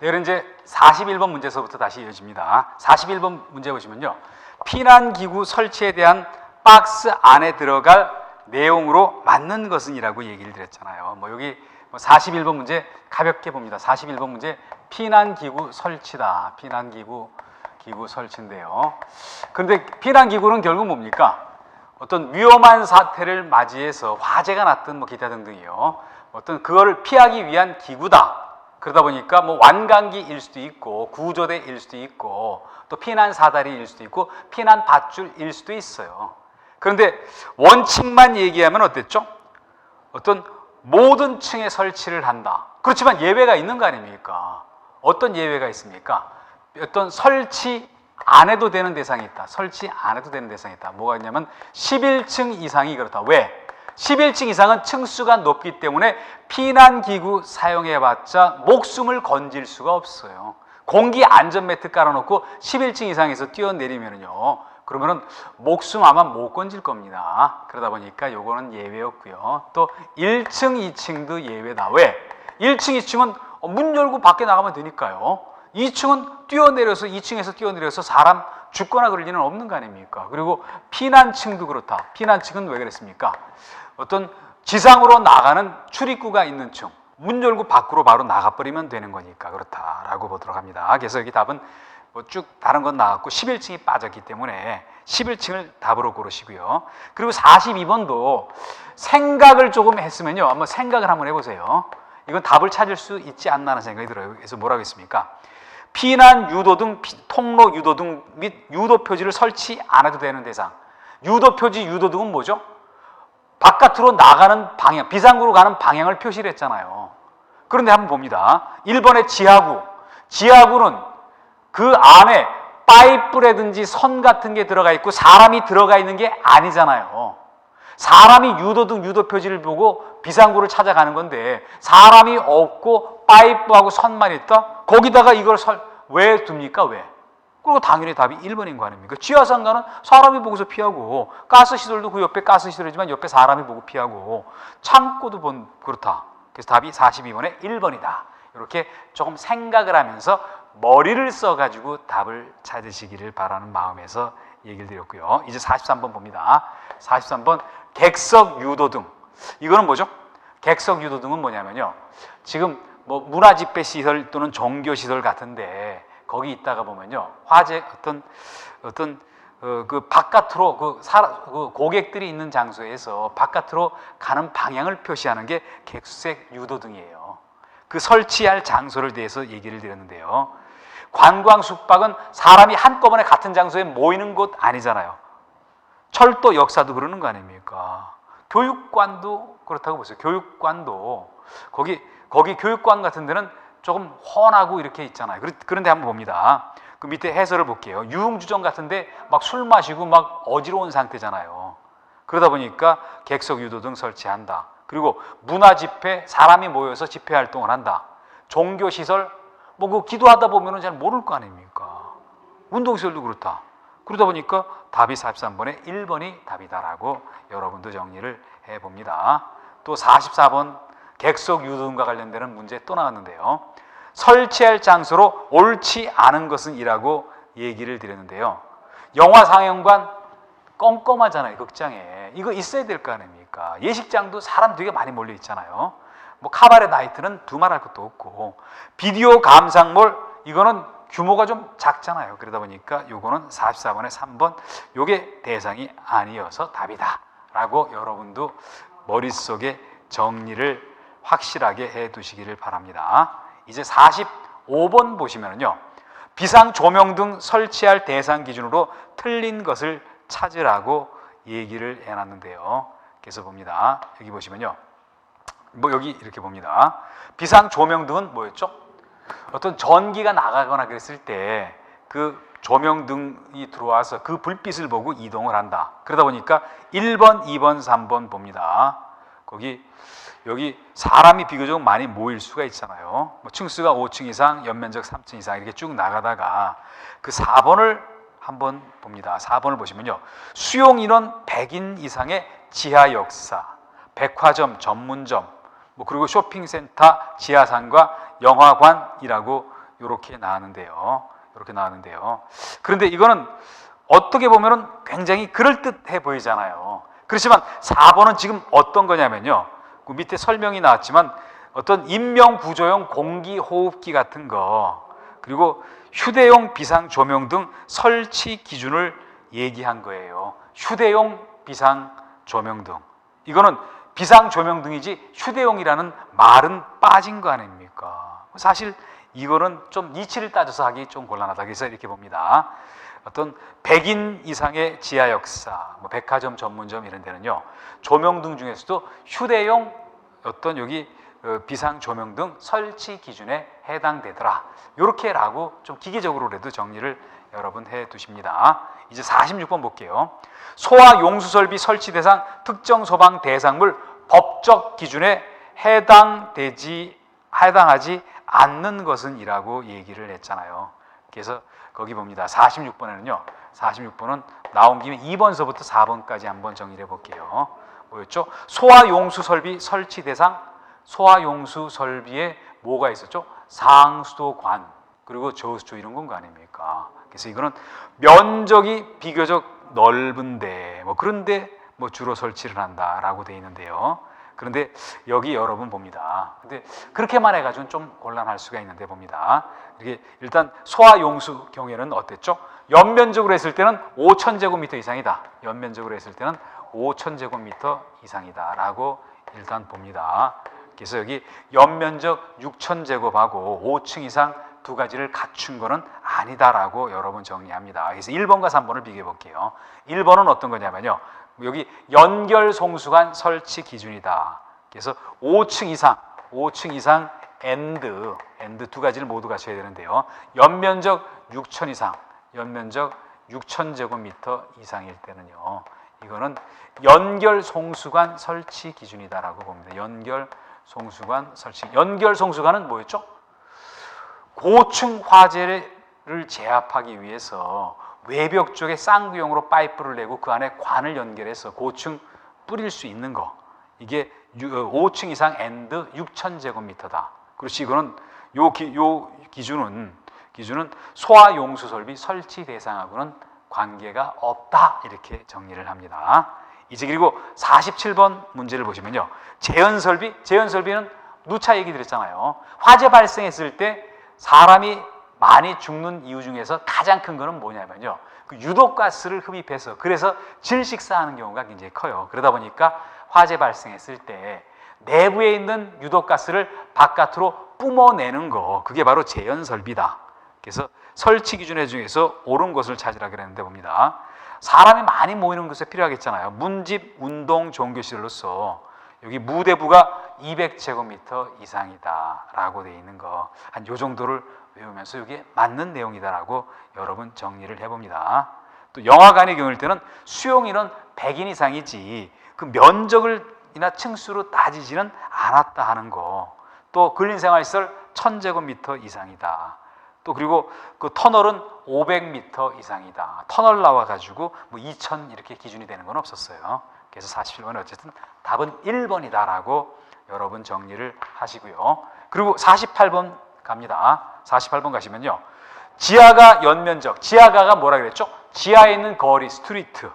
네, 그럼 이제 41번 문제서부터 다시 이어집니다. 41번 문제 보시면요. 피난기구 설치에 대한 박스 안에 들어갈 내용으로 맞는 것은 이라고 얘기를 드렸잖아요. 여기 41번 문제 가볍게 봅니다. 41번 문제 피난기구 설치다. 피난기구 설치인데요. 그런데 피난기구는 결국 뭡니까? 어떤 위험한 사태를 맞이해서 화재가 났든 기타 등등이요. 어떤 그거를 피하기 위한 기구다. 그러다 보니까 완강기일 수도 있고 구조대일 수도 있고 또 피난 사다리일 수도 있고 피난 밧줄일 수도 있어요. 그런데 원칙만 얘기하면 어땠죠? 어떤 모든 층에 설치를 한다. 그렇지만 예외가 있는 거 아닙니까? 어떤 예외가 있습니까? 어떤 설치 안 해도 되는 대상이 있다. 설치 안 해도 되는 대상이 있다. 뭐가 있냐면 11층 이상이 그렇다. 왜? 11층 이상은 층수가 높기 때문에 피난기구 사용해봤자 목숨을 건질 수가 없어요. 공기 안전매트 깔아놓고 11층 이상에서 뛰어내리면요, 그러면은 목숨 아마 못 건질 겁니다. 그러다 보니까 요거는 예외였고요. 또 1층, 2층도 예외다. 왜? 1층, 2층은 문 열고 밖에 나가면 되니까요. 2층은 뛰어내려서 2층에서 뛰어내려서 사람 죽거나 그럴 리는 없는 거 아닙니까? 그리고 피난층도 그렇다. 피난층은 왜 그랬습니까? 어떤 지상으로 나가는 출입구가 있는 층, 문 열고 밖으로 바로 나가버리면 되는 거니까 그렇다라고 보도록 합니다. 그래서 여기 답은 쭉 다른 건 나왔고 11층이 빠졌기 때문에 11층을 답으로 고르시고요. 그리고 42번도 생각을 조금 했으면요, 한번 생각을 한번 해보세요. 이건 답을 찾을 수 있지 않나 하는 생각이 들어요. 그래서 뭐라고 했습니까? 피난 유도등, 통로 유도등 및 유도 표지를 설치 안 해도 되는 대상. 유도 표지, 유도등은 뭐죠? 바깥으로 나가는 방향, 비상구로 가는 방향을 표시를 했잖아요. 그런데 한번 봅니다. 1번의 지하구. 지하구는 그 안에 파이프라든지 선 같은 게 들어가 있고 사람이 들어가 있는 게 아니잖아요. 사람이 유도등, 유도 표지를 보고 비상구를 찾아가는 건데 사람이 없고 파이프하고 선만 있다? 거기다가 이걸 왜 둡니까? 왜? 그리고 당연히 답이 1번인 거 아닙니까? 지하상가는 사람이 보고서 피하고, 가스시설도 그 옆에 가스시설이지만 옆에 사람이 보고 피하고, 창고도 그렇다. 그래서 답이 42번에 1번이다. 이렇게 조금 생각을 하면서 머리를 써가지고 답을 찾으시기를 바라는 마음에서 얘기를 드렸고요. 이제 43번 봅니다. 43번 객석 유도등. 이거는 뭐죠? 객석 유도등은 뭐냐면요, 지금 문화집회 시설 또는 종교시설 같은데 거기 있다가 보면요, 화재 어떤 그 바깥으로 그 고객들이 있는 장소에서 바깥으로 가는 방향을 표시하는 게 객색 유도등이에요. 그 설치할 장소를 대해서 얘기를 드렸는데요. 관광 숙박은 사람이 한꺼번에 같은 장소에 모이는 곳 아니잖아요. 철도 역사도 그러는 거 아닙니까? 교육관도 그렇다고 보세요. 교육관도 거기 교육관 같은 데는 조금 훤하고 이렇게 있잖아요. 그런데 한번 봅니다. 그 밑에 해설을 볼게요. 유흥주점 같은데 막 술 마시고 막 어지러운 상태잖아요. 그러다 보니까 객석 유도등 설치한다. 그리고 문화집회, 사람이 모여서 집회 활동을 한다. 종교시설, 그 기도하다 보면은 잘 모를 거 아닙니까? 운동시설도 그렇다. 그러다 보니까 답이 43번에 1번이 답이다라고 여러분도 정리를 해봅니다. 또 44번 객석 유도등과 관련되는 문제 또 나왔는데요. 설치할 장소로 옳지 않은 것은 이라고 얘기를 드렸는데요. 영화 상영관 껌껌하잖아요. 극장에. 이거 있어야 될 거 아닙니까? 예식장도 사람 되게 많이 몰려 있잖아요. 카바레 나이트는 두말할 것도 없고, 비디오 감상몰 이거는 규모가 좀 작잖아요. 그러다 보니까 요거는 44번에 3번, 요게 대상이 아니어서 답이다 라고 여러분도 머릿속에 정리를 확실하게 해 두시기를 바랍니다. 이제 45번 보시면요, 비상 조명 등 설치할 대상 기준으로 틀린 것을 찾으라고 얘기를 해놨는데요. 그래서 봅니다. 여기 보시면요, 여기 이렇게 봅니다. 비상 조명 등은 뭐였죠? 어떤 전기가 나가거나 그랬을 때 그 조명등이 들어와서 그 불빛을 보고 이동을 한다. 그러다 보니까 1번, 2번, 3번 봅니다. 여기 사람이 비교적 많이 모일 수가 있잖아요. 층수가 5층 이상, 연면적 3층 이상 이렇게 쭉 나가다가 그 4번을 한번 봅니다. 4번을 보시면요, 수용 인원 100인 이상의 지하 역사, 백화점, 전문점, 그리고 쇼핑센터, 지하상가, 영화관이라고 이렇게 나왔는데요. 이렇게 나왔는데요. 그런데 이거는 어떻게 보면은 굉장히 그럴듯해 보이잖아요. 그렇지만 4번은 지금 어떤 거냐면요. 그 밑에 설명이 나왔지만 어떤 인명 구조용 공기 호흡기 같은 거, 그리고 휴대용 비상 조명 등 설치 기준을 얘기한 거예요. 휴대용 비상 조명 등. 이거는 비상 조명 등이지 휴대용이라는 말은 빠진 거 아닙니까? 사실 이거는 좀 이치를 따져서 하기 좀 곤란하다. 그래서 이렇게 봅니다. 어떤 100인 이상의 지하 역사, 뭐 백화점 전문점 이런 데는요, 조명등 중에서도 휴대용 어떤 여기 비상 조명등 설치 기준에 해당되더라. 이렇게라고 좀 기계적으로라도 정리를 여러분 해 두십니다. 이제 46번 볼게요. 소화 용수 설비 설치 대상 특정 소방 대상물 법적 기준에 해당하지 않는 것은 이라고 얘기를 했잖아요. 그래서 거기 봅니다. 46번에는요. 46번은 나온 김에 2번서부터 4번까지 한번 정리해 볼게요. 뭐였죠? 소화용수 설비 설치 대상, 소화용수 설비에 뭐가 있었죠? 상수도관, 그리고 저수조 이런 건 거 아닙니까? 그래서 이거는 면적이 비교적 넓은데, 뭐 그런데 뭐 주로 설치를 한다라고 되어 있는데요. 그런데 여기 여러분 봅니다. 근데 그렇게만 해가지고는 좀 곤란할 수가 있는데 봅니다. 이게 일단 소화용수 경우에는 어땠죠? 연면적으로 했을 때는 5,000제곱미터 이상이다. 연면적으로 했을 때는 5,000제곱미터 이상이다라고 일단 봅니다. 그래서 여기 연면적 6,000제곱하고 5층 이상 두 가지를 갖춘 거는 아니다라고 여러분 정리합니다. 그래서 1번과 3번을 비교해 볼게요. 1번은 어떤 거냐면요. 여기 연결 송수관 설치 기준이다. 그래서 5층 이상 엔드 두 가지를 모두 갖춰야 되는데요. 연면적 6,000 이상, 연면적 6,000제곱미터 이상일 때는요. 이거는 연결 송수관 설치 기준이다라고 봅니다. 연결 송수관 설치. 연결 송수관은 뭐였죠? 고층 화재를 제압하기 위해서 외벽 쪽에 쌍구형으로 파이프를 내고 그 안에 관을 연결해서 고층 뿌릴 수 있는 거. 이게 5층 이상 엔드 6,000제곱미터다. 그렇지, 이거는 요 기준은 소화용수 설비 설치 대상하고는 관계가 없다. 이렇게 정리를 합니다. 이제 그리고 47번 문제를 보시면요. 재현설비는 누차 얘기 드렸잖아요. 화재 발생했을 때 사람이 많이 죽는 이유 중에서 가장 큰 거는 뭐냐면요. 그 유독가스를 흡입해서 그래서 질식사하는 경우가 굉장히 커요. 그러다 보니까 화재 발생했을 때 내부에 있는 유독가스를 바깥으로 뿜어내는 거, 그게 바로 재현설비다. 그래서 설치 기준에 중에서 옳은 것을 찾으라 그랬는데 봅니다. 사람이 많이 모이는 곳에 필요하겠잖아요. 문집, 운동, 종교시설로서 여기 무대부가 200제곱미터 이상이다라고 되어 있는 거, 한 요 정도를 외우면서 이게 맞는 내용이다라고 여러분 정리를 해봅니다. 또 영화관의 경우일 때는 수용인은 100인 이상이지 그 면적을이나 층수로 따지지는 않았다 하는 거. 또 근린생활시설 1000제곱미터 이상이다. 또 그리고 그 터널은 500m 이상이다. 터널 나와가지고 뭐 2000 이렇게 기준이 되는 건 없었어요. 그래서 47번은 어쨌든 답은 1번이다라고 여러분 정리를 하시고요. 그리고 48번 갑니다. 48번 가시면요. 지하가 연면적, 지하가가 뭐라 그랬죠? 지하에 있는 거리, 스트리트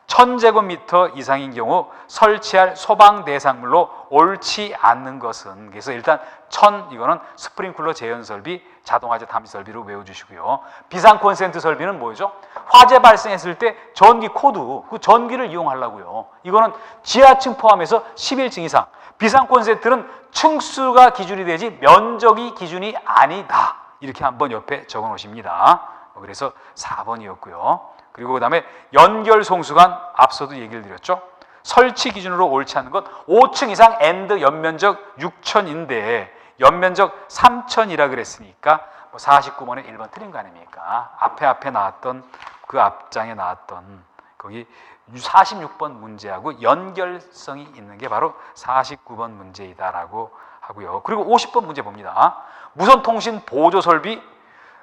1000제곱미터 이상인 경우 설치할 소방 대상물로 옳지 않는 것은, 그래서 일단 1000 이거는 스프링클러 재현 설비, 자동화재 탐지 설비로 외워주시고요. 비상 콘센트 설비는 뭐죠? 화재 발생했을 때 전기 코드, 그 전기를 이용하려고요. 이거는 지하층 포함해서 11층 이상. 비상 콘센트는 층수가 기준이 되지 면적이 기준이 아니다. 이렇게 한번 옆에 적어 놓으십니다. 그래서 4번이었고요. 그리고 그 다음에 연결 송수관, 앞서도 얘기를 드렸죠. 설치 기준으로 옳지 않은 것 5층 이상 엔드 연면적 6,000인데 연면적 3,000이라 그랬으니까 뭐 49번에 1번 틀린 거 아닙니까? 앞에 나왔던 그 앞장에 나왔던 거기 46번 문제하고 연결성이 있는 게 바로 49번 문제이다라고 하고요. 그리고 50번 문제 봅니다. 무선통신 보조 설비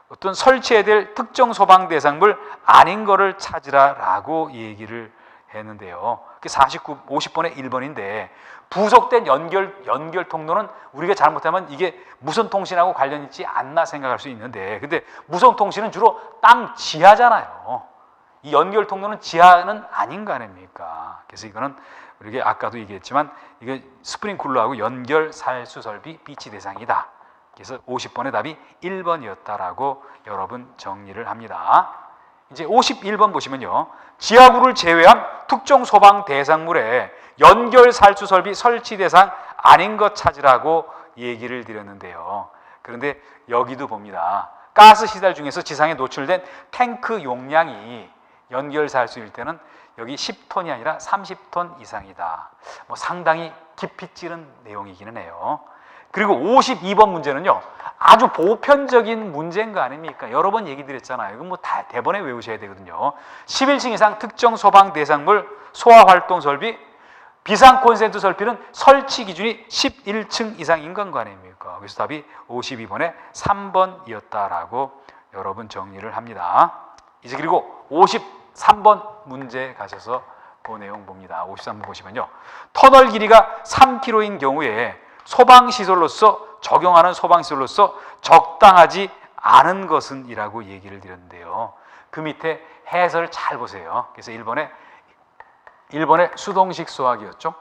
어떤 설치해야 될 특정 소방 대상물 아닌 거를 찾으라라고 얘기를 했는데요. 50번에 1번인데 부속된 연결 통로는 우리가 잘못하면 이게 무선 통신하고 관련 있지 않나 생각할 수 있는데, 근데 무선 통신은 주로 땅 지하잖아요. 이 연결 통로는 지하는 아닌 거 아닙니까? 그래서 이거는 우리가 아까도 얘기했지만 이게 스프링쿨러하고 연결 살수 설비 비치 대상이다. 그래서 50번의 답이 1번이었다라고 여러분 정리를 합니다. 이제 51번 보시면요, 지하구를 제외한 특정 소방 대상물에 연결 살수 설비 설치 대상 아닌 것 찾으라고 얘기를 드렸는데요. 그런데 여기도 봅니다. 가스 시설 중에서 지상에 노출된 탱크 용량이 연결 살수일 때는 여기 10톤이 아니라 30톤 이상이다. 뭐 상당히 깊이 찌른 내용이기는 해요. 그리고 52번 문제는요, 아주 보편적인 문제인 거 아닙니까? 여러 번 얘기 드렸잖아요. 이건 뭐 다 대번에 외우셔야 되거든요. 11층 이상 특정 소방 대상물 소화 활동 설비, 비상 콘센트 설비는 설치 기준이 11층 이상인 건 거 아닙니까? 그래서 답이 52번에 3번이었다라고 여러분 정리를 합니다. 이제 그리고 53번 문제 가셔서 그 내용 봅니다. 53번 보시면요, 터널 길이가 3km인 경우에 소방시설로서 적용하는 소방시설로서 적당하지 않은 것은 이라고 얘기를 드렸는데요. 그 밑에 해설을 잘 보세요. 그래서 1번에 수동식 소화기였죠.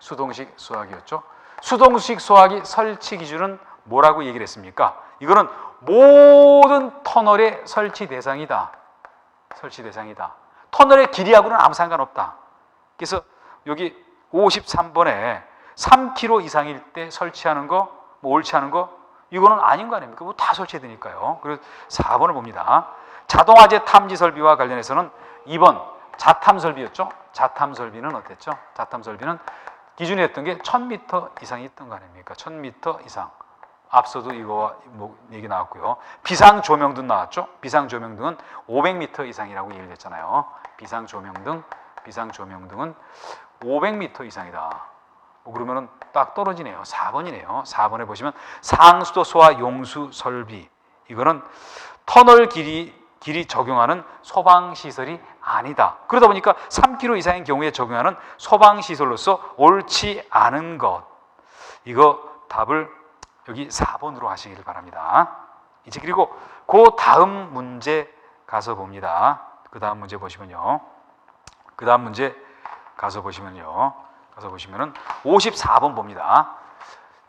수동식 소화기였죠. 수동식 소화기 설치 기준은 뭐라고 얘기를 했습니까? 이거는 모든 터널의 설치 대상이다. 설치 대상이다. 터널의 길이하고는 아무 상관없다. 그래서 여기 53번에 3km 이상일 때 설치하는 거, 뭐 옳지 않은 거, 이거는 아닌 거 아닙니까? 뭐 다 설치해야 되니까요. 그래서 4번을 봅니다. 자동화재 탐지 설비와 관련해서는 2번 자탐 설비였죠. 자탐 설비는 어땠죠? 자탐 설비는 기준이 했던 게 1000m 이상이 있던 거 아닙니까? 1000m 이상. 앞서도 이거 뭐 얘기 나왔고요. 비상 조명등 나왔죠. 비상 조명등은 500m 이상이라고 얘기를 했잖아요. 비상 조명등은 500m 이상이다. 그러면은 딱 떨어지네요. 4번이네요. 4번에 보시면 상수도 소화 용수 설비, 이거는 터널 길이 적용하는 소방시설이 아니다. 그러다 보니까 3km 이상인 경우에 적용하는 소방시설로서 옳지 않은 것, 이거 답을 여기 4번으로 하시길 바랍니다. 이제 그리고 그 다음 문제 가서 봅니다. 그 다음 문제 보시면요, 그 다음 문제 가서 보시면은 54번 봅니다.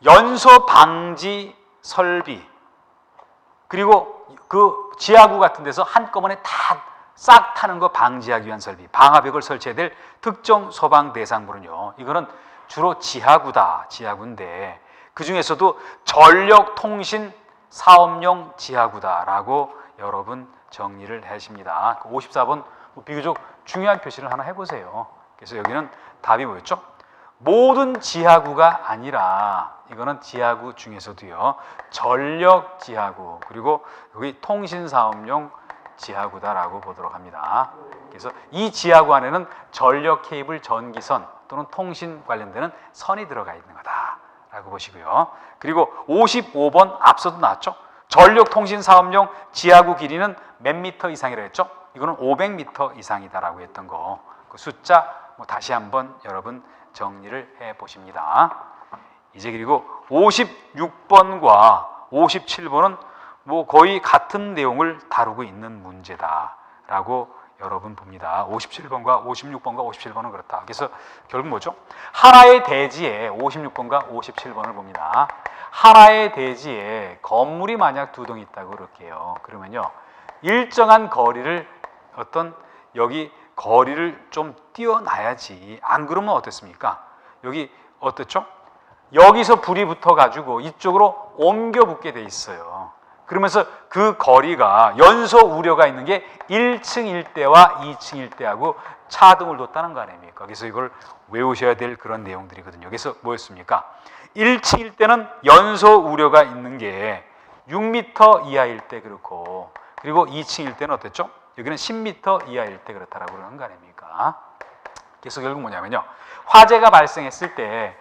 연소 방지 설비, 그리고 그 지하구 같은 데서 한꺼번에 다 싹 타는 거 방지하기 위한 설비, 방화벽을 설치해야 될 특정 소방 대상물은요, 이거는 주로 지하구인데 그 중에서도 전력통신 사업용 지하구다라고 여러분 정리를 하십니다. 54번 비교적 중요한 표시를 하나 해보세요. 그래서 여기는 답이 뭐였죠? 모든 지하구가 아니라, 이거는 지하구 중에서도요, 전력 지하구, 그리고 여기 통신사업용 지하구다라고 보도록 합니다. 그래서 이 지하구 안에는 전력 케이블, 전기선 또는 통신 관련되는 선이 들어가 있는 거다라고 보시고요. 그리고 55번 앞서도 나왔죠. 전력 통신 사업용 지하구 길이는 몇 미터 이상이라고 했죠? 이거는 500m 이상이다라고 했던 거, 그 숫자 뭐 다시 한번 여러분 정리를 해 보십니다. 이제 그리고 56번과 57번은 뭐 거의 같은 내용을 다루고 있는 문제다라고 여러분 봅니다. 57번과 56번과 57번은 그렇다. 그래서 결국 뭐죠? 하나의 대지에 56번과 57번을 봅니다. 하나의 대지에 건물이 만약 두 동 있다고 그럴게요. 그러면요, 일정한 거리를 여기 거리를 좀 띄워놔야지. 안 그러면 어떻습니까? 여기 어떻죠? 여기서 불이 붙어가지고 이쪽으로 옮겨 붙게 돼 있어요. 그러면서 그 거리가 연소 우려가 있는 게 1층 일대와 2층 일대하고 차등을 뒀다는 거 아닙니까? 그래서 이걸 외우셔야 될 그런 내용들이거든요. 그래서 뭐였습니까? 1층 일대는 연소 우려가 있는 게 6m 이하일 때 그렇고, 그리고 2층 일대는 어땠죠? 여기는 10m 이하일 때 그렇다라고 그러는 거 아닙니까? 그래서 결국 뭐냐면요, 화재가 발생했을 때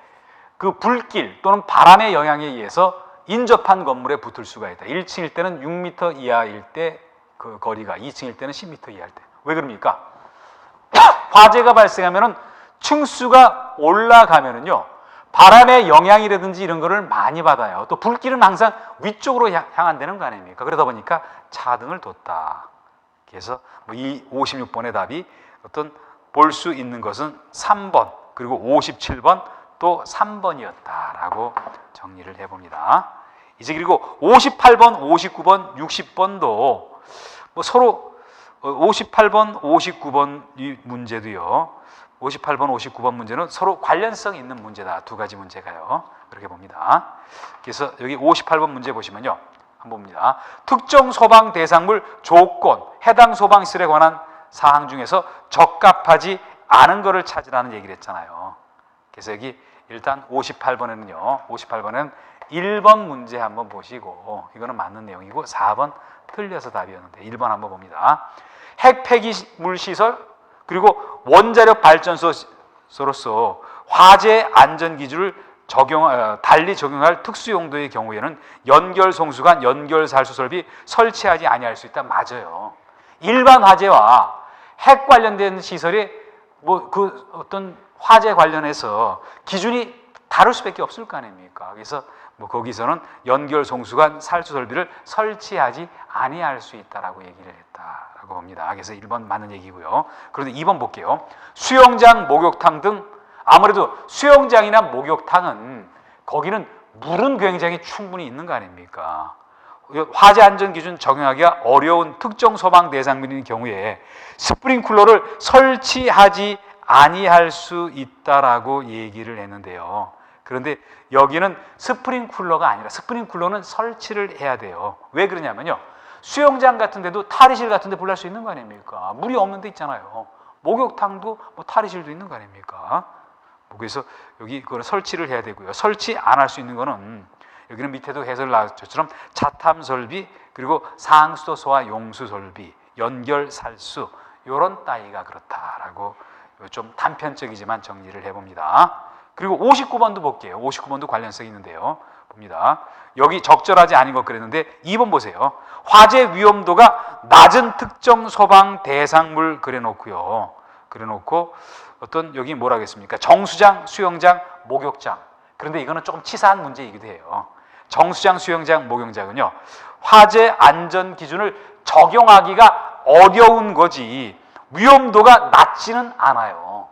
그 불길 또는 바람의 영향에 의해서 인접한 건물에 붙을 수가 있다. 1층일 때는 6m 이하일 때 그 거리가, 2층일 때는 10m 이하일 때. 왜 그럽니까? 화재가 발생하면은 층수가 올라가면은요, 바람의 영향이라든지 이런 거를 많이 받아요. 또 불길은 항상 위쪽으로 향한다는 거 아닙니까? 그러다 보니까 차등을 뒀다. 그래서 이 56번의 답이 어떤 볼 수 있는 것은 3번 그리고 57번 또 3번이었다라고 정리를 해봅니다. 이제 그리고 58번, 59번, 60번도 서로 58번, 59번 이 문제도요. 58번, 59번 문제는 서로 관련성 있는 문제다. 두 가지 문제가요. 그렇게 봅니다. 그래서 여기 58번 문제 보시면요. 한번 봅니다. 특정 소방 대상물 조건, 해당 소방시설에 관한 사항 중에서 적합하지 않은 것을 찾으라는 얘기를 했잖아요. 그래서 여기 일단 58번에는요. 58번은 1번 문제 한번 보시고 이거는 맞는 내용이고 4번 틀려서 답이었는데 1번 한번 봅니다. 핵 폐기물 시설 그리고 원자력 발전소로서 화재 안전 기준을 달리 적용할 특수 용도의 경우에는 연결 송수관, 연결 살수 설비 설치하지 아니할 수 있다. 맞아요. 일반 화재와 핵 관련된 시설이 그 어떤 화재 관련해서 기준이 다를 수밖에 없을 거 아닙니까? 그래서 거기서는 연결 송수관, 살수 설비를 설치하지 아니할 수 있다라고 얘기를 했다라고 봅니다. 그래서 1번 맞는 얘기고요. 그런데 2번 볼게요. 수영장, 목욕탕 등 아무래도 수영장이나 목욕탕은 거기는 물은 굉장히 충분히 있는 거 아닙니까? 화재 안전 기준 적용하기가 어려운 특정 소방 대상물인 경우에 스프링쿨러를 설치하지 아니할 수 있다라고 얘기를 했는데요. 그런데 여기는 스프링쿨러가 아니라 스프링쿨러는 설치를 해야 돼요. 왜 그러냐면요. 수영장 같은 데도 탈의실 같은 데 불날 수 있는 거 아닙니까? 물이 없는 데 있잖아요. 목욕탕도 탈의실도 있는 거 아닙니까? 그래서 여기 그걸 설치를 해야 되고요. 설치 안 할 수 있는 거는 여기는 밑에도 해설 나왔던 것처럼 자탐 설비 그리고 상수도 소화 용수 설비, 연결 살수 이런 따위가 그렇다라고 좀 단편적이지만 정리를 해봅니다. 그리고 59번도 볼게요. 59번도 관련성이 있는데요. 봅니다. 여기 적절하지 않은 것 그랬는데 2번 보세요. 화재 위험도가 낮은 특정 소방 대상물 그래놓고요. 그래놓고 어떤 여기 뭐라 하겠습니까? 정수장, 수영장, 목욕장. 그런데 이거는 조금 치사한 문제이기도 해요. 정수장, 수영장, 목욕장은요. 화재 안전 기준을 적용하기가 어려운 거지 위험도가 낮지는 않아요.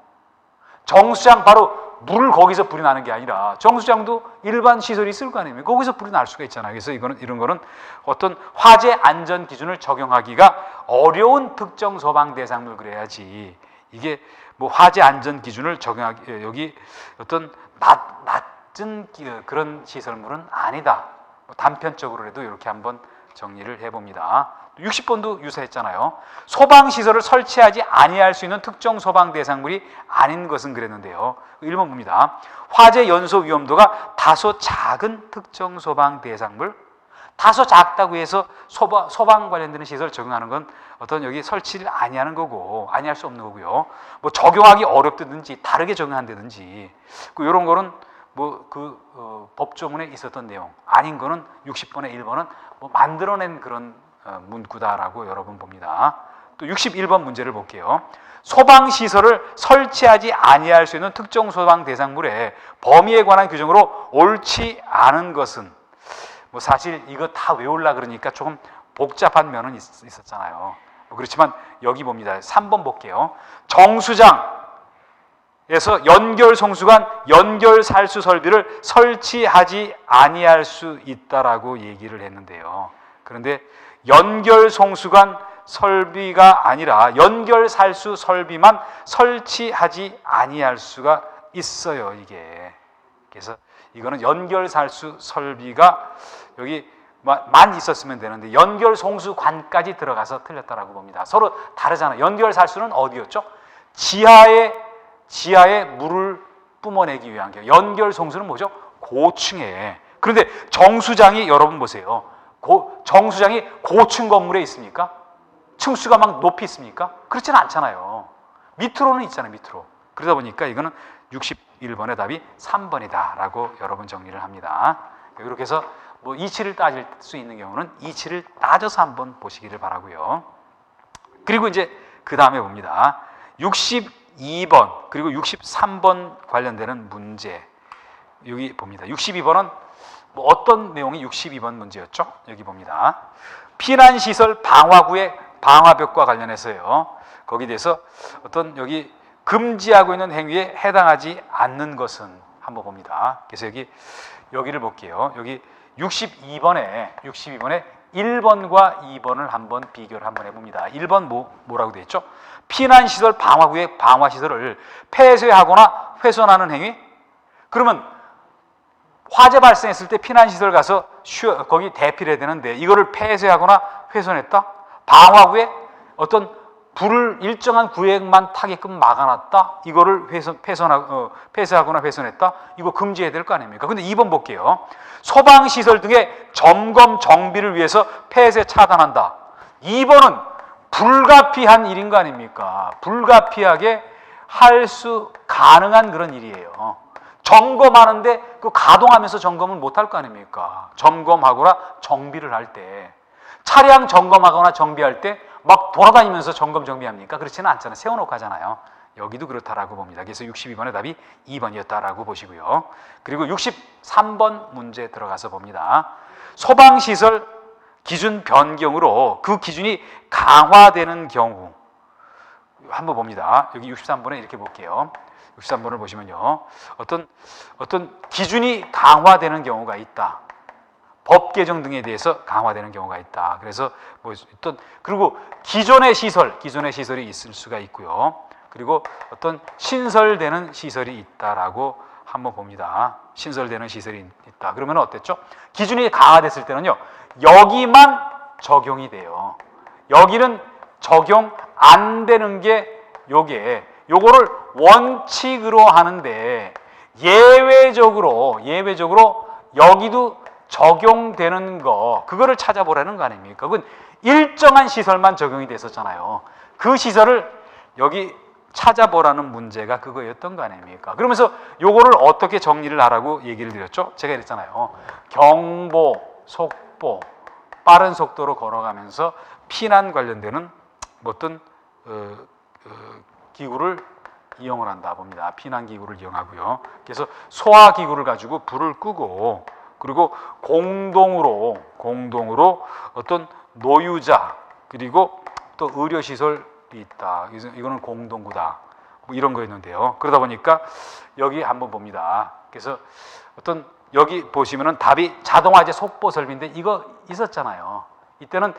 정수장 바로 물 거기서 불이 나는 게 아니라 정수장도 일반 시설이 있을 거 아닙니까? 거기서 불이 날 수가 있잖아요. 그래서 이런 거는 어떤 화재 안전 기준을 적용하기가 어려운 특정 소방 대상물 그래야지 이게 화재 안전 기준을 적용하기 여기 어떤 낮은 그런 시설물은 아니다. 단편적으로라도 이렇게 한번 정리를 해봅니다. 60번도 유사했잖아요. 소방시설을 설치하지 아니할 수 있는 특정 소방 대상물이 아닌 것은 그랬는데요. 1번 봅니다. 화재 연소 위험도가 다소 작은 특정 소방 대상물. 다소 작다고 해서 소방 관련되는 시설 적용하는 건 어떤 여기 설치를 아니하는 거고 아니할 수 없는 거고요. 적용하기 어렵다든지 다르게 적용한다든지 이런 거는 법조문에 있었던 내용 아닌 거는 60번의 1번은 만들어낸 그런 문구다라고 여러분 봅니다. 또 61번 문제를 볼게요. 소방시설을 설치하지 아니할 수 있는 특정 소방 대상물의 범위에 관한 규정으로 옳지 않은 것은 사실 이거 다 외우려고 그러니까 조금 복잡한 면은 있었잖아요. 그렇지만 여기 봅니다. 3번 볼게요. 정수장에서 연결 송수관, 연결 살수 설비를 설치하지 아니할 수 있다라고 얘기를 했는데요. 그런데 연결 송수관 설비가 아니라 연결 살수 설비만 설치하지 아니할 수가 있어요. 이게 그래서 이거는 연결 살수 설비가 여기만 있었으면 되는데 연결 송수관까지 들어가서 틀렸다라고 봅니다. 서로 다르잖아요. 연결 살수는 어디였죠? 지하에 물을 뿜어내기 위한 게 연결 송수는 뭐죠? 고층에. 그런데 정수장이 여러분 보세요. 정수장이 고층 건물에 있습니까? 층수가 막 높이 있습니까? 그렇지는 않잖아요. 밑으로는 있잖아요. 밑으로. 그러다 보니까 이거는 61번의 답이 3번이다 라고 여러분 정리를 합니다. 이렇게 해서 이치를 따질 수 있는 경우는 이치를 따져서 한번 보시기를 바라고요. 그리고 이제 그 다음에 봅니다. 62번 그리고 63번 관련되는 문제. 여기 봅니다. 62번은 뭐 어떤 내용이 62번 문제였죠? 여기 봅니다. 피난시설 방화구의 방화벽과 관련해서요. 거기에 대해서 어떤 여기 금지하고 있는 행위에 해당하지 않는 것은 한번 봅니다. 그래서 여기를 볼게요. 여기 62번에 1번과 2번을 한번 비교를 한번 해봅니다. 1번 뭐라고 되어 있죠? 피난시설 방화구의 방화시설을 폐쇄하거나 훼손하는 행위? 그러면 화재 발생했을 때 피난시설 가서 거기 대피를 해야 되는데 이거를 폐쇄하거나 훼손했다? 방화구에 어떤 불을 일정한 구역만 타게끔 막아놨다? 이거를 폐쇄하거나 훼손했다? 이거 금지해야 될 거 아닙니까? 근데 2번 볼게요. 소방시설 등의 점검 정비를 위해서 폐쇄 차단한다. 2번은 불가피한 일인 거 아닙니까? 불가피하게 할 수 가능한 그런 일이에요. 점검하는데 그 가동하면서 점검은 못할 거 아닙니까? 점검하거나 정비를 할 때, 차량 점검하거나 정비할 때 막 돌아다니면서 점검 정비합니까? 그렇지는 않잖아요. 세워놓고 하잖아요. 여기도 그렇다라고 봅니다. 그래서 62번의 답이 2번이었다라고 보시고요. 그리고 63번 문제 들어가서 봅니다. 소방시설 기준 변경으로 그 기준이 강화되는 경우 한번 봅니다. 여기 63번에 이렇게 볼게요. 63번을 보시면요. 어떤 기준이 강화되는 경우가 있다. 법 개정 등에 대해서 강화되는 경우가 있다. 그래서 그리고 기존의 시설이 있을 수가 있고요. 그리고 어떤 신설되는 시설이 있다라고 한번 봅니다. 신설되는 시설이 있다. 그러면 어땠죠? 기준이 강화됐을 때는요. 여기만 적용이 돼요. 여기는 적용 안 되는 게 요거를 원칙으로 하는데 예외적으로 여기도 적용되는 그거를 찾아보라는 거 아닙니까? 그건 일정한 시설만 적용이 됐었잖아요. 그 시설을 여기 찾아보라는 문제가 그거였던 거 아닙니까? 그러면서 요거를 어떻게 정리를 하라고 얘기를 드렸죠? 제가 그랬잖아요. 경보, 속보, 빠른 속도로 걸어가면서 피난 관련되는 어떤 기구를 이용을 한다 봅니다. 피난기구를 이용하고요. 그래서 소화기구를 가지고 불을 끄고 그리고 공동으로 어떤 노유자 그리고 또 의료시설이 있다. 그래서 이거는 공동구다. 뭐 이런 거였는데요. 그러다 보니까 여기 한번 봅니다. 그래서 어떤 여기 보시면은 답이 자동화재 속보 설비인데 이거 있었잖아요. 이때는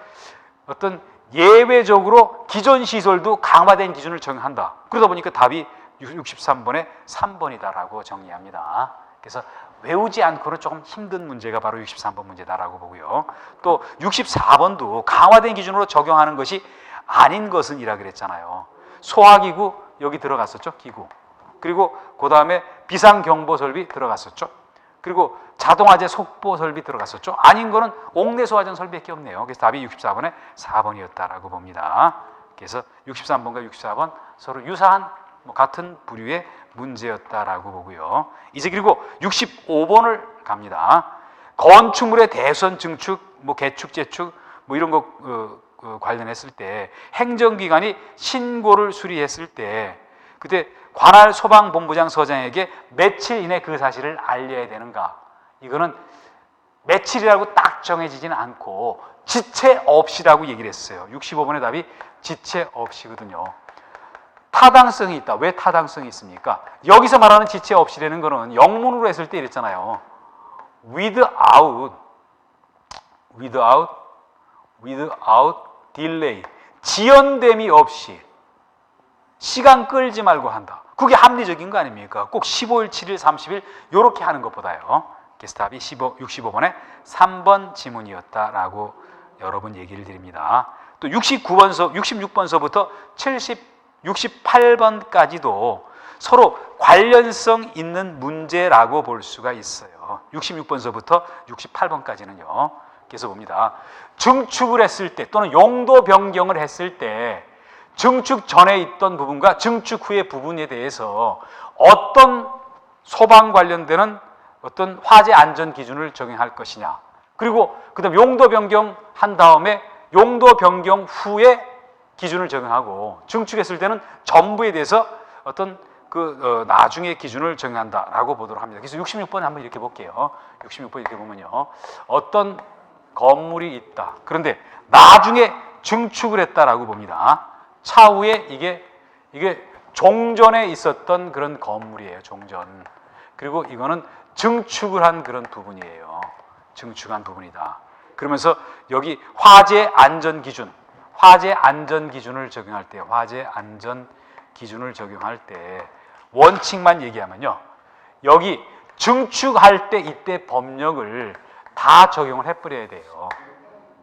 어떤 예외적으로 기존 시설도 강화된 기준을 정한다. 그러다 보니까 답이 63번에 3번이다라고 정리합니다. 그래서 외우지 않고는 조금 힘든 문제가 바로 63번 문제다라고 보고요. 또 64번도 강화된 기준으로 적용하는 것이 아닌 것은 이라 그랬잖아요. 소화기구 여기 들어갔었죠. 기구. 그리고 그 다음에 비상경보 설비 들어갔었죠. 그리고 자동화재 속보 설비 들어갔었죠. 아닌 거는 옥내 소화전 설비밖에 없네요. 그래서 답이 64번에 4번이었다라고 봅니다. 그래서 63번과 64번 서로 유사한 같은 부류의 문제였다라고 보고요. 이제 그리고 65번을 갑니다. 건축물의 대선 증축, 개축, 재축 이런 거 관련했을 때 행정기관이 신고를 수리했을 때 그때 관할 소방본부장 서장에게 며칠 이내 그 사실을 알려야 되는가? 이거는 며칠이라고 딱 정해지지는 않고 지체 없이라고 얘기를 했어요. 65번의 답이 지체 없이거든요. 타당성이 있다. 왜 타당성이 있습니까? 여기서 말하는 지체 없이라는 거는 영문으로 했을 때 이랬잖아요. without delay. 지연됨이 없이 시간 끌지 말고 한다. 그게 합리적인 거 아닙니까? 꼭 15일, 7일, 30일 이렇게 하는 것보다요. 그래서 답이 65번에 3번 지문이었다라고 여러 번 얘기를 드립니다. 또 66번서부터 68번까지도 서로 관련성 있는 문제라고 볼 수가 있어요. 66번서부터 68번까지는요. 그래서 봅니다. 증축을 했을 때 또는 용도 변경을 했을 때 증축 전에 있던 부분과 증축 후의 부분에 대해서 어떤 소방 관련되는 어떤 화재 안전 기준을 적용할 것이냐. 그리고 그다음 용도 변경한 다음에 용도 변경 후에 기준을 적용하고 증축했을 때는 전부에 대해서 어떤 나중에 기준을 정한다라고 보도록 합니다. 그래서 66번 한번 이렇게 볼게요. 66번 이렇게 보면요. 어떤 건물이 있다. 그런데 나중에 증축을 했다라고 봅니다. 차후에 이게 종전에 있었던 그런 건물이에요. 종전. 그리고 이거는 증축을 한 그런 부분이에요. 증축한 부분이다. 그러면서 여기 화재 안전 기준을 적용할 때, 화재 안전 기준을 적용할 때 원칙만 얘기하면요. 여기 증축할 때 이때 법령을 다 적용을 해버려야 돼요.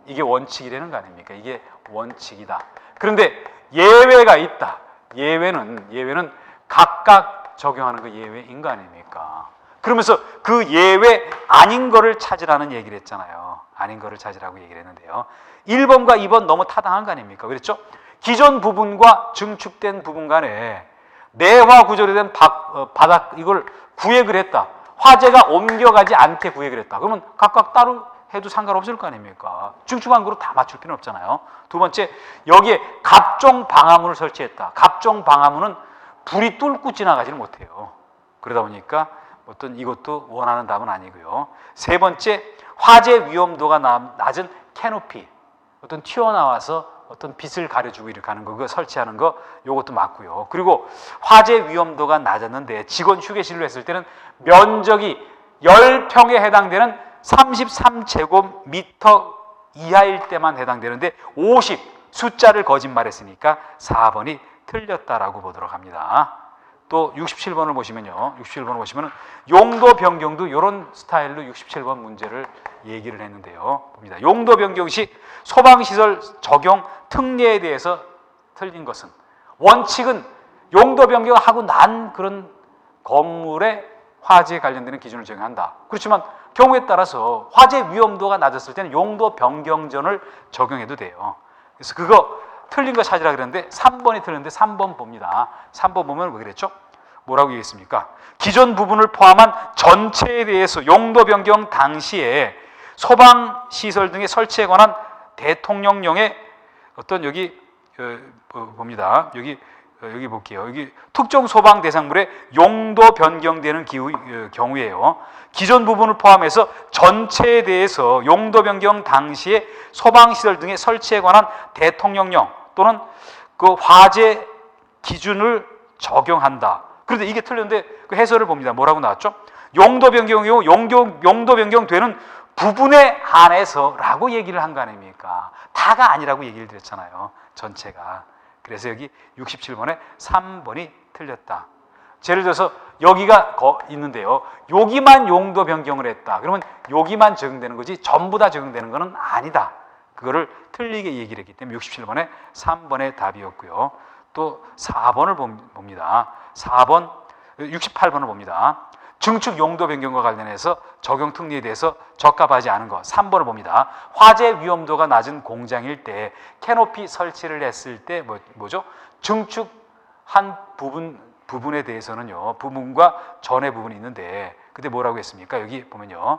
이게 원칙이라는 거 아닙니까? 이게 원칙이다. 그런데 예외가 있다. 예외는 각각 적용하는 거 예외인 거 아닙니까? 그러면서 그 예외 아닌 거를 찾으라는 얘기를 했잖아요. 아닌 거를 찾으라고 얘기를 했는데요. 1번과 2번 너무 타당한 거 아닙니까? 그렇죠? 기존 부분과 증축된 부분 간에 내화 구조로 된 바닥 이걸 구획을 했다. 화재가 옮겨가지 않게 구획을 했다. 그러면 각각 따로 해도 상관없을 거 아닙니까? 증축한 거로 다 맞출 필요는 없잖아요. 두 번째, 여기에 갑종 방화문을 설치했다. 갑종 방화문은 불이 뚫고 지나가지는 못해요. 그러다 보니까 어떤 이것도 원하는 답은 아니고요. 세 번째, 화재 위험도가 낮은 캐노피, 어떤 튀어나와서 어떤 빛을 가려주고 이렇게 하는 거, 그거 설치하는 거, 요것도 맞고요. 그리고 화재 위험도가 낮았는데 직원 휴게실로 했을 때는 면적이 10평에 해당되는 33제곱미터 이하일 때만 해당되는데 50 숫자를 거짓말했으니까 4번이 틀렸다라고 보도록 합니다. 또 67번을 보시면요. 67번을 보시면 용도 변경도 이런 스타일로 67번 문제를 얘기를 했는데요. 봅니다. 용도 변경 시 소방시설 적용 특례에 대해서 틀린 것은, 원칙은 용도 변경하고 난 그런 건물의 화재에 관련되는 기준을 정한다. 그렇지만 경우에 따라서 화재 위험도가 낮았을 때는 용도 변경전을 적용해도 돼요. 그래서 그거 틀린 거 찾으라 그랬는데 3번이 틀렸는데 3번 봅니다. 3번 보면 왜 그랬죠? 뭐라고 얘기했습니까? 기존 부분을 포함한 전체에 대해서 용도 변경 당시에 소방시설 등의 설치에 관한 대통령령의 어떤 여기 봅니다. 여기 볼게요. 여기 특정 소방 대상물의 용도 변경되는 경우에요. 기존 부분을 포함해서 전체에 대해서 용도 변경 당시에 소방시설 등의 설치에 관한 대통령령 또는 그 화재 기준을 적용한다. 그런데 이게 틀렸는데 그 해설을 봅니다. 뭐라고 나왔죠? 용도 변경의 경우 용도 변경되는 부분에 한해서라고 얘기를 한 거 아닙니까? 다가 아니라고 얘기를 드렸잖아요. 전체가. 그래서 여기 67번에 3번이 틀렸다. 예를 들어서 여기가 있는데요. 여기만 용도 변경을 했다. 그러면 여기만 적용되는 거지 전부 다 적용되는 것은 아니다. 그거를 틀리게 얘기를 했기 때문에 67번에 3번의 답이었고요. 또 4번을 봅니다. 4번, 68번을 봅니다. 증축 용도 변경과 관련해서 적용 특례에 대해서 적합하지 않은 것. 3번을 봅니다. 화재 위험도가 낮은 공장일 때 캐노피 설치를 했을 때 뭐죠? 증축한 부분에 대해서는요. 부분과 전의 부분이 있는데 그때 뭐라고 했습니까? 여기 보면요.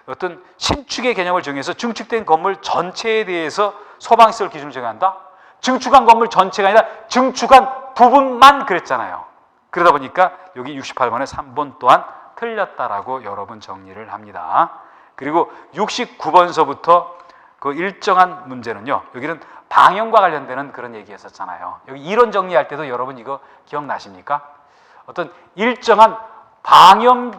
어떤 신축의 개념을 정해서 증축된 건물 전체에 대해서 소방시설 기준을 정한다? 증축한 건물 전체가 아니라 증축한 부분만 그랬잖아요. 그러다 보니까 여기 68번에 3번 또한 틀렸다라고 여러 번 정리를 합니다. 그리고 69번서부터 그 일정한 문제는요. 여기는 방염과 관련되는 그런 얘기였었잖아요. 여기 이론 정리할 때도 여러분 이거 기억나십니까? 어떤 일정한 방염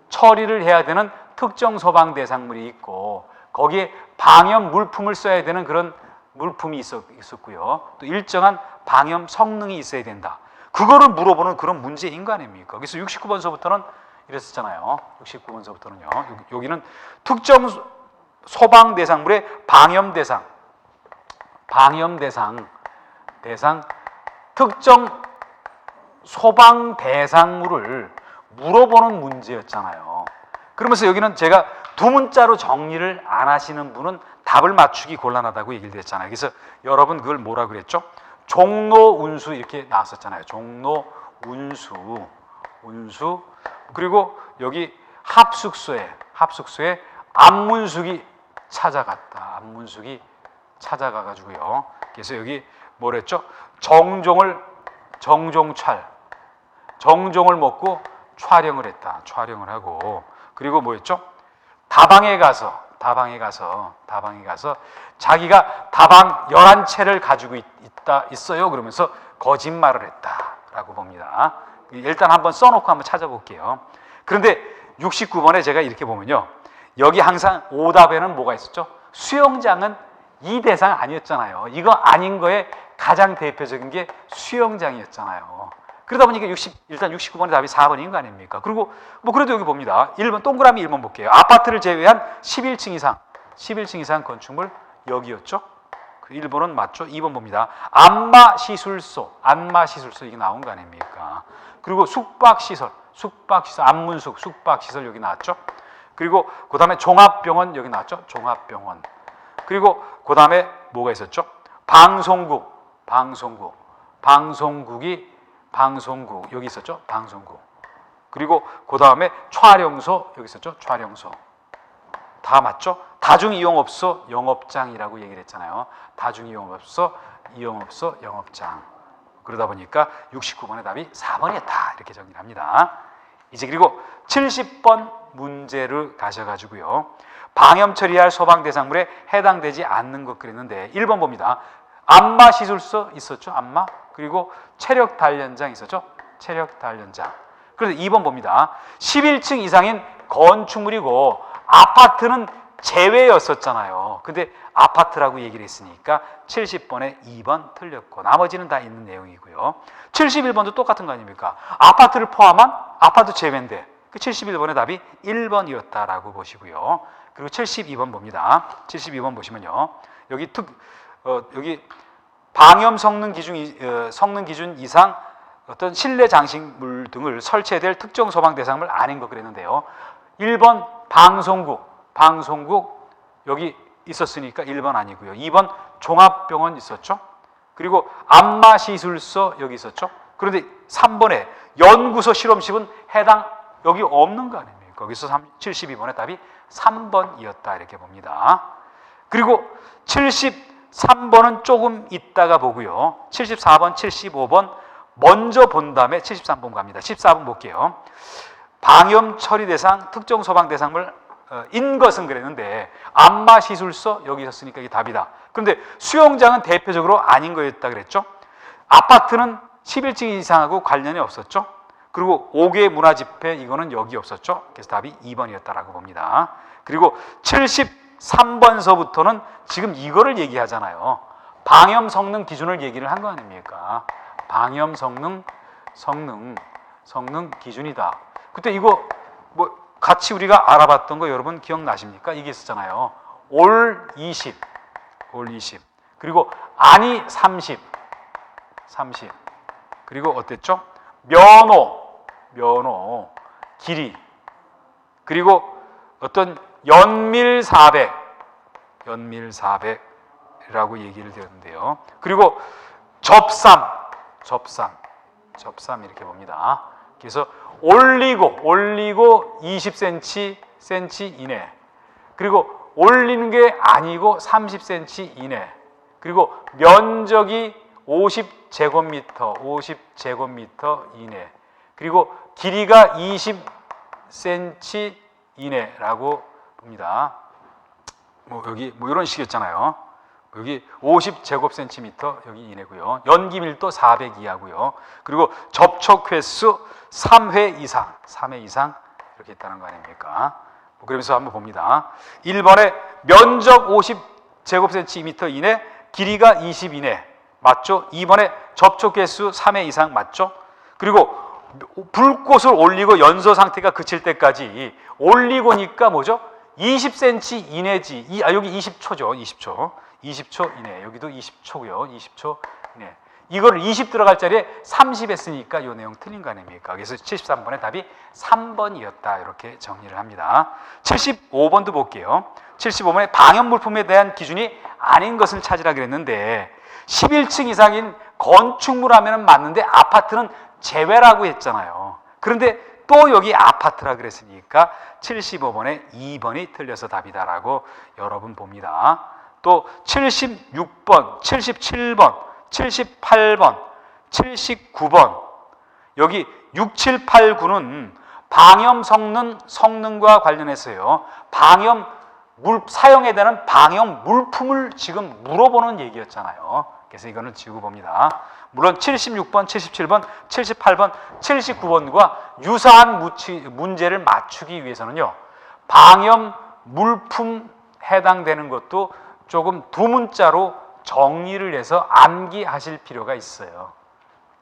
처리를 해야 되는 특정 소방 대상물이 있고 거기에 방염 물품을 써야 되는 그런 물품이 있었고요. 또 일정한 방염 성능이 있어야 된다. 그거를 물어보는 그런 문제인 거 아닙니까? 그래서 69번서부터는 이랬었잖아요. 69번서부터는요. 여기는 특정 소방 대상물의 방염 대상 특정 소방 대상물을 물어보는 문제였잖아요. 그러면서 여기는 제가 두 문자로 정리를 안 하시는 분은 답을 맞추기 곤란하다고 얘기를 했잖아요. 그래서 여러분 그걸 뭐라 그랬죠? 종로 운수 이렇게 나왔었잖아요. 종로 운수 그리고 여기 합숙소에 안문숙이 찾아갔다. 안문숙이 찾아가가지고요. 그래서 여기 뭐랬죠? 정종철 정종을 먹고 촬영을 했다. 촬영을 하고 그리고 뭐였죠? 다방에 가서 자기가 다방 11채를 가지고 있어요. 그러면서 거짓말을 했다라고 봅니다. 일단 한번 써놓고 한번 찾아볼게요. 그런데 69번에 제가 이렇게 보면요. 여기 항상 오답에는 뭐가 있었죠? 수영장은 이 대상 아니었잖아요. 이거 아닌 거에 가장 대표적인 게 수영장이었잖아요. 그러다 보니까 일단 69번의 답이 4번인 거 아닙니까? 그리고 뭐 그래도 여기 봅니다. 1번 동그라미 1번 볼게요. 아파트를 제외한 11층 이상 건축물 여기였죠? 1번은 맞죠? 2번 봅니다. 안마시술소 이게 나온 거 아닙니까? 그리고 숙박시설 안문숙 숙박시설 여기 나왔죠? 그리고 그 다음에 종합병원 여기 나왔죠? 종합병원. 그리고 그 다음에 뭐가 있었죠? 방송국 여기 있었죠? 방송국. 그리고 그 다음에 촬영소 여기 있었죠? 촬영소. 다 맞죠? 다중이용업소 영업장이라고 얘기를 했잖아요. 다중이용업소 영업장. 그러다 보니까 69번의 답이 4번이었다 이렇게 정리를 합니다. 이제 그리고 70번 문제를 가셔가지고요. 방염 처리할 소방 대상물에 해당되지 않는 것 그랬는데 1번 봅니다. 안마시술소 있었죠? 안마. 그리고 체력 단련장 있었죠? 체력 단련장. 그래서 2번 봅니다. 11층 이상인 건축물이고 아파트는 제외였었잖아요. 근데 아파트라고 얘기를 했으니까 70번에 2번 틀렸고 나머지는 다 있는 내용이고요. 71번도 똑같은 거 아닙니까? 아파트를 포함한 아파트 제외인데 그 71번의 답이 1번이었다라고 보시고요. 그리고 72번 봅니다. 72번 보시면요. 여기 방염 성능 기준 이상 어떤 실내 장식물 등을 설치해야 될 특정 소방 대상물 아닌 거 그랬는데요. 1번 방송국 여기 있었으니까 1번 아니고요. 2번 종합병원 있었죠. 그리고 안마시술소 여기 있었죠. 그런데 3번에 연구소 실험실은 해당 여기 없는 거 아닙니까? 거기서 72번의 답이 3번이었다 이렇게 봅니다. 그리고 73번은 조금 있다가 보고요. 74번, 75번 먼저 본 다음에 73번 갑니다. 14번 볼게요. 방염 처리 대상, 특정 소방 대상물 인 것은 그랬는데 안마시술소 여기 있었으니까 이게 답이다. 그런데 수영장은 대표적으로 아닌 거였다 그랬죠. 아파트는 11층 이상하고 관련이 없었죠. 그리고 5개 문화집회 이거는 여기 없었죠. 그래서 답이 2번이었다라고 봅니다. 그리고 73번서부터는 지금 이거를 얘기하잖아요. 방염 성능 기준을 얘기를 한 거 아닙니까? 방염 성능 기준이다. 그때 이거 뭐 같이 우리가 알아봤던 거 여러분 기억나십니까? 이게 있었잖아요. 올 20. 그리고 안이 30. 그리고 어땠죠? 면호 길이. 그리고 어떤 연밀 400이라고 얘기를 드렸는데요. 그리고 접삼 이렇게 봅니다. 그래서 올리고 20cm 이내. 그리고 올리는 게 아니고 30cm 이내. 그리고 면적이 50제곱미터 이내. 그리고 길이가 20cm 이내라고 봅니다. 여기 이런 식이었잖아요. 여기 50제곱센티미터 여기 이내고요. 연기 밀도 400 이하고요. 그리고 접촉 횟수 3회 이상 이렇게 있다는 거 아닙니까? 그러면서 한번 봅니다. 1번에 면적 50제곱센티미터 이내, 길이가 20 이내 맞죠? 2번에 접촉 횟수 3회 이상 맞죠? 그리고 불꽃을 올리고 연소 상태가 그칠 때까지 올리고니까 뭐죠? 20cm 이내지. 여기 20초죠. 20초 이내. 여기도 20초고요. 20초 이내. 이거를 20 들어갈 자리에 30 했으니까 이 내용 틀린 거 아닙니까? 그래서 73번의 답이 3번이었다. 이렇게 정리를 합니다. 75번도 볼게요. 75번에 방염 물품에 대한 기준이 아닌 것을 찾으라 그랬는데 11층 이상인 건축물 하면은 맞는데 아파트는 제외라고 했잖아요. 그런데 또 여기 아파트라 그랬으니까 75번에 2번이 틀려서 답이다라고 여러분 봅니다. 또 76번, 77번, 78번, 79번 여기 6, 7, 8, 9는 방염 성능과 관련해서요. 사용에 대한 방염 물품을 지금 물어보는 얘기였잖아요. 그래서 이거는 지우고 봅니다. 물론 76번, 77번, 78번, 79번과 유사한 문제를 맞추기 위해서는요. 방염 물품 해당되는 것도 조금 두 문자로 정리를 해서 암기하실 필요가 있어요.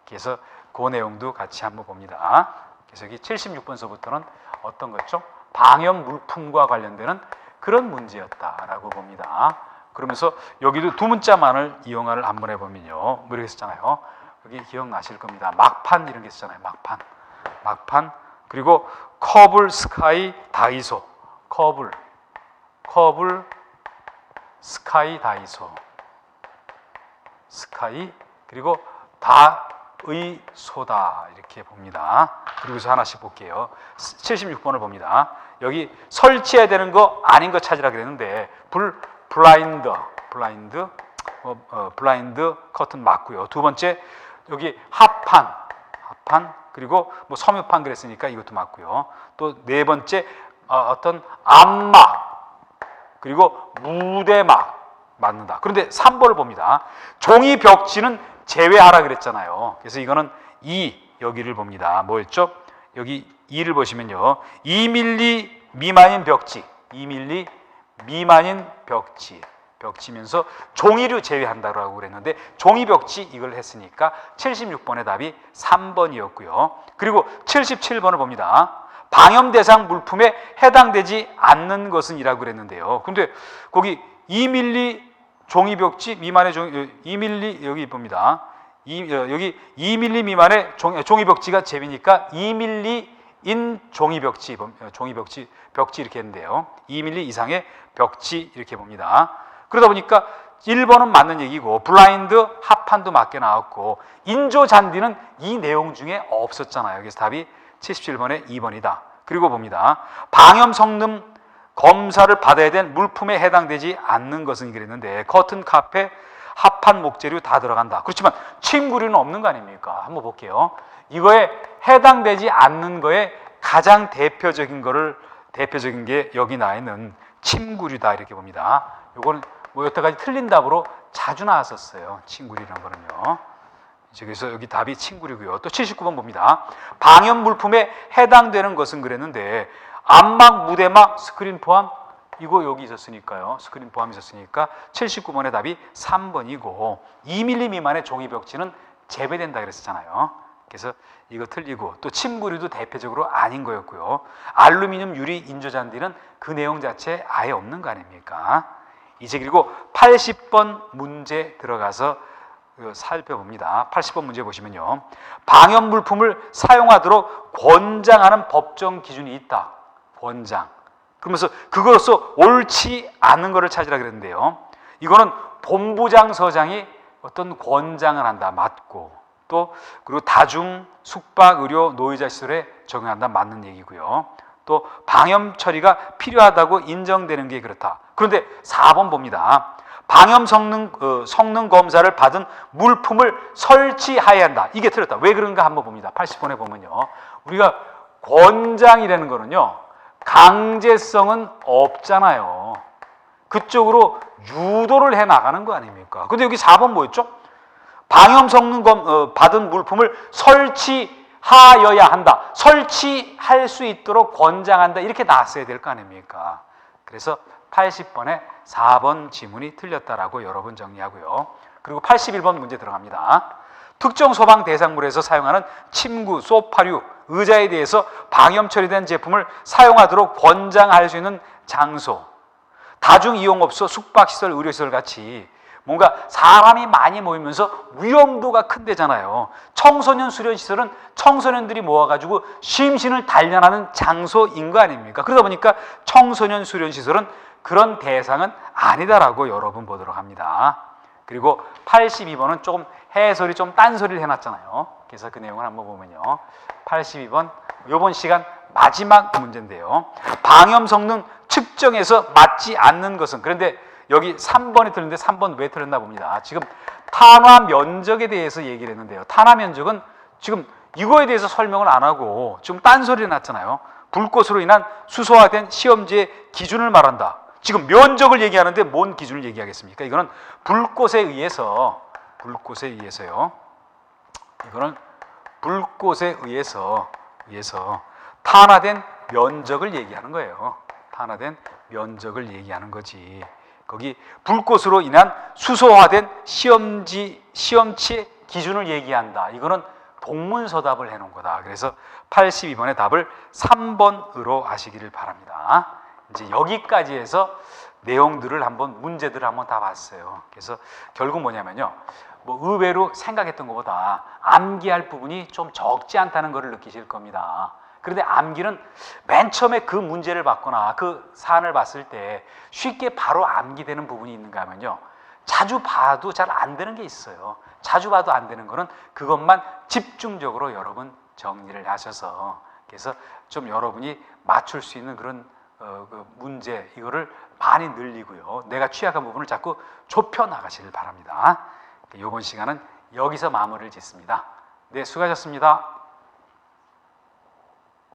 그래서 그 내용도 같이 한번 봅니다. 그래서 여기 76번서부터는 어떤 거죠? 방염 물품과 관련되는 그런 문제였다라고 봅니다. 그러면서 여기도 두 문자만을 이용을 한번 해보면요. 뭐 이렇게 썼잖아요. 여기 기억나실 겁니다. 막판 이런 게 있잖아요. 막판 그리고 커블, 스카이, 다이소. 커블, 스카이, 다이소. 스카이 그리고 다의소다 이렇게 봅니다. 그리고서 하나씩 볼게요. 76번을 봅니다. 여기 설치해야 되는 거 아닌 거 찾으라 그랬는데 블라인드 커튼 맞고요. 두 번째 여기 합판 그리고 뭐 섬유판 그랬으니까 이것도 맞고요. 또 네 번째 어떤 암막 그리고 무대막 맞는다. 그런데 3번을 봅니다. 종이 벽지는 제외하라 그랬잖아요. 그래서 이거는 2 여기를 봅니다. 뭐였죠? 여기 2를 보시면요. 2mm 미만인 벽지, 2mm 미만인 벽지면서 종이를 제외한다고 그랬는데 종이 벽지 이걸 했으니까 76번의 답이 3번이었고요. 그리고 77번을 봅니다. 방염 대상 물품에 해당되지 않는 것은 이라고 그랬는데요. 근데 거기 2mm 종이 벽지 미만의 2mm 여기 봅니다. 여기 2mm 미만의 종이 벽지가 제비니까 2mm인 종이 벽지 이렇게 했는데요. 2mm 이상의 벽지 이렇게 봅니다. 그러다 보니까 1번은 맞는 얘기고 블라인드 합판도 맞게 나왔고 인조 잔디는 이 내용 중에 없었잖아요. 그래서 답이 77번의 2번이다. 그리고 봅니다. 방염 성능 검사를 받아야 된 물품에 해당되지 않는 것은 그랬는데 커튼, 카페, 합판, 목재류 다 들어간다. 그렇지만 침구류는 없는 거 아닙니까? 한번 볼게요. 이거에 해당되지 않는 거에 가장 대표적인 게 여기 나와 있는 침구류다 이렇게 봅니다. 요거는 뭐 여태까지 틀린 답으로 자주 나왔었어요. 침구류라는 거는요. 그래서 여기 답이 침구류고요. 또 79번 봅니다. 방염 물품에 해당되는 것은 그랬는데 암막, 무대막, 스크린 포함 이거 여기 있었으니까요. 스크린 포함이 있었으니까 79번의 답이 3번이고 2mm 미만의 종이 벽지는 제외된다 그랬었잖아요. 그래서 이거 틀리고 또 침구류도 대표적으로 아닌 거였고요. 알루미늄, 유리, 인조잔디는 그 내용 자체에 아예 없는 거 아닙니까? 이제 그리고 80번 문제 들어가서 살펴봅니다. 80번 문제 보시면요. 방염 물품을 사용하도록 권장하는 법정 기준이 있다. 권장. 그러면서 그것으로서 옳지 않은 것을 찾으라 그랬는데요. 이거는 본부장, 서장이 어떤 권장을 한다. 맞고. 또 그리고 다중, 숙박, 의료, 노유자 시설에 적용한다. 맞는 얘기고요. 또 방염 처리가 필요하다고 인정되는 게 그렇다. 그런데 4번 봅니다. 방염 성능 검사를 받은 물품을 설치해야 한다. 이게 틀렸다. 왜 그런가 한번 봅니다. 80번에 보면요. 우리가 권장이라는 거는요. 강제성은 없잖아요. 그쪽으로 유도를 해 나가는 거 아닙니까? 근데 여기 4번 뭐였죠? 방염 성능 받은 물품을 설치하여야 한다. 설치할 수 있도록 권장한다. 이렇게 나왔어야 될 거 아닙니까? 그래서 80번에 4번 지문이 틀렸다라고 여러분 정리하고요. 그리고 81번 문제 들어갑니다. 특정 소방 대상물에서 사용하는 침구, 소파류, 의자에 대해서 방염 처리된 제품을 사용하도록 권장할 수 있는 장소, 다중이용업소, 숙박시설, 의료시설 같이 뭔가 사람이 많이 모이면서 위험도가 큰 데잖아요. 청소년 수련시설은 청소년들이 모아가지고 심신을 단련하는 장소인 거 아닙니까? 그러다 보니까 청소년 수련시설은 그런 대상은 아니다라고 여러분 보도록 합니다. 그리고 82번은 조금 해설이 좀 딴소리를 해놨잖아요. 그래서 그 내용을 한번 보면요. 82번, 이번 시간 마지막 문제인데요. 방염 성능 측정에서 맞지 않는 것은, 그런데 여기 3번이 틀렸는데 3번 왜 틀렸나 봅니다. 지금 탄화 면적에 대해서 얘기를 했는데요. 탄화 면적은 지금 이거에 대해서 설명을 안 하고 지금 딴소리 났잖아요. 불꽃으로 인한 수소화된 시험지의 기준을 말한다. 지금 면적을 얘기하는데 뭔 기준을 얘기하겠습니까? 이거는 불꽃에 의해서요. 이거는 불꽃에 의해서 탄화된 면적을 얘기하는 거예요. 탄화된 면적을 얘기하는 거지. 거기 불꽃으로 인한 수소화된 시험치의 기준을 얘기한다. 이거는 동문서답을 해놓은 거다. 그래서 82번의 답을 3번으로 하시기를 바랍니다. 이제 여기까지 해서 내용들을 문제들을 한번 다 봤어요. 그래서 결국 뭐냐면요. 뭐 의외로 생각했던 것보다 암기할 부분이 좀 적지 않다는 것을 느끼실 겁니다. 그런데 암기는 맨 처음에 그 문제를 받거나 그 사안을 봤을 때 쉽게 바로 암기되는 부분이 있는가 하면요. 자주 봐도 잘 안 되는 게 있어요. 자주 봐도 안 되는 거는 그것만 집중적으로 여러분 정리를 하셔서 그래서 좀 여러분이 맞출 수 있는 그런 그 문제 이거를 많이 늘리고요. 내가 취약한 부분을 자꾸 좁혀 나가시길 바랍니다. 이번 시간은 여기서 마무리를 짓습니다. 네, 수고하셨습니다.